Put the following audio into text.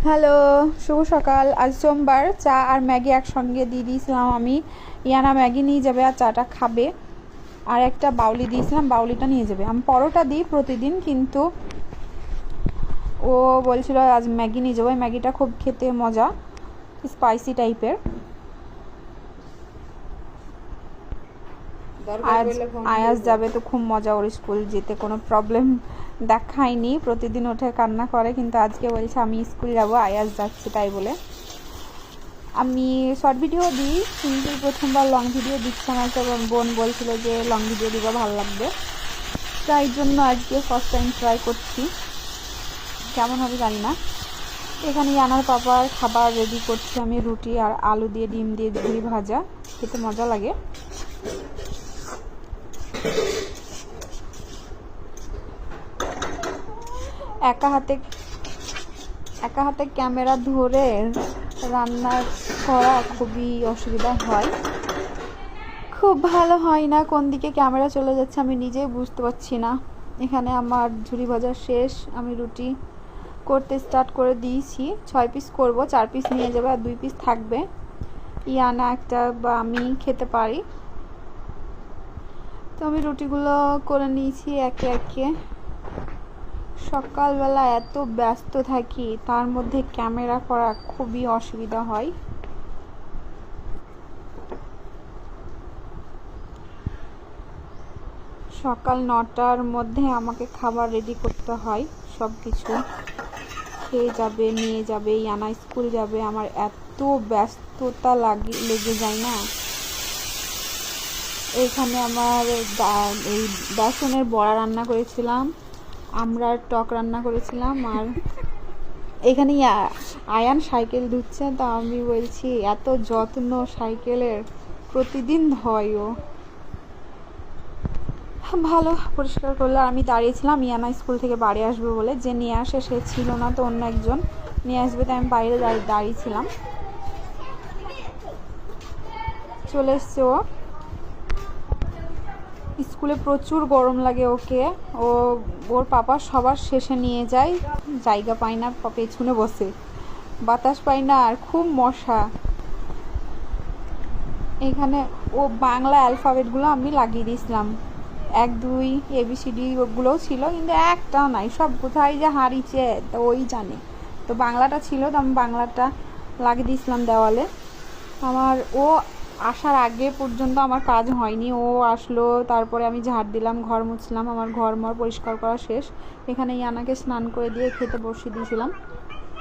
Hello, শুভ সকাল। আজ সোমবার। চা আর ম্যাগি একসঙ্গে দিয়ে দিয়েছিলাম আমি। ইয়ানা ম্যাগি নিয়ে যাবে আর চাটা খাবে। আর একটা বাউলি দিয়েছিলাম, বাউলিটা নিয়ে যাবে। আমি পরোটা দিই প্রতিদিন, কিন্তু ও বলছিল আজ ম্যাগি নিয়ে যাবো। ম্যাগিটা খুব খেতে মজা, স্পাইসি টাইপের। আজ আয়াস যাবে তো খুব মজা, ওর স্কুল যেতে কোনো প্রবলেম দেখায়নি। প্রতিদিন ওঠে কান্না করে, কিন্তু আজকে বলছে আমি স্কুল যাবো, আয়াস যাচ্ছে তাই বলে। আমি শর্ট ভিডিও দিই, কিন্তু প্রথমবার লং ভিডিও দিচ্ছে না। একটা বোন বলছিল যে লং ভিডিও দিবা ভালো লাগবে, তাই জন্য আজকে ফার্স্ট টাইম ট্রাই করছি। কেমন হবে জানি না। এখানে আনার পাপার খাবার রেডি করছি আমি। রুটি আর আলু দিয়ে ডিম দিয়ে ঝুড়ি ভাজা, খেতে মজা লাগে। একা হাতে ক্যামেরা ধরে রান্না করা খুবই অসুবিধা হয়, খুব ভালো হয় না। কোন দিকে ক্যামেরা চলে যাচ্ছে আমি নিজেই বুঝতে পারছি না। এখানে আমার ঝুড়ি ভাজা শেষ, আমি রুটি করতে স্টার্ট করে দিয়েছি। 6 পিস করব, 4 পিস নিয়ে যাবে আর 2 পিস থাকবে। ইয়ানা একটা বা আমি খেতে পারি। তো আমি রুটিগুলো করে নিয়েছি একে একে। সকালবেলা এত ব্যস্ত থাকি, তার মধ্যে ক্যামেরা করা খুবই অসুবিধা হয়। সকাল 9টার মধ্যে আমাকে খাবার রেডি করতে হয়। সব কিছু খেয়ে যাবে, নিয়ে যাবে, ইয়ানা স্কুল যাবে। আমার এত ব্যস্ততা লেগে যায় না। এইখানে আমার এই বেসনের বড়া রান্না করেছিলাম, আমরা টক রান্না করেছিলাম। আর এখানে আয়ান সাইকেল ধুচ্ছে, তা আমি বলছি এত যত্ন সাইকেলের, প্রতিদিন ধয় ও। ভালো পরিষ্কার করলে। আমি দাঁড়িয়েছিলাম ইয়ানা স্কুল থেকে বাড়ি আসবে বলে, যে নিয়ে আসে সে ছিল না, তো অন্য একজন নিয়ে আসবে, তাই আমি বাইরে দাঁড়িয়েছিলাম। চলে এসছে ও। স্কুলে প্রচুর গরম লাগে ওকে। ওর পাপা সবার শেষে নিয়ে যায়, জায়গা পায় না, পেছনে বসে, বাতাস পায় না, আর খুব মশা। এখানে ও বাংলা অ্যালফাবেটগুলো আমি লাগিয়ে দিয়েছিলাম, 1 2 ABCD ওগুলোও ছিল, কিন্তু একটাও নাই। সব কোথায় যে হারিয়েছে তো ওই জানে। তো বাংলাটা ছিল, তো আমি বাংলাটা লাগিয়ে দিয়েছিলাম দেওয়ালে। আমার ও আসার আগে পর্যন্ত আমার কাজ হয়নি। ও আসলো, তারপরে আমি ঝাড় দিলাম, ঘর মুছলাম, আমার ঘর মর পরিষ্কার করা শেষ। এখানে ইয়ানাকে স্নান করে দিয়ে খেতে বসিয়ে দিয়েছিলাম।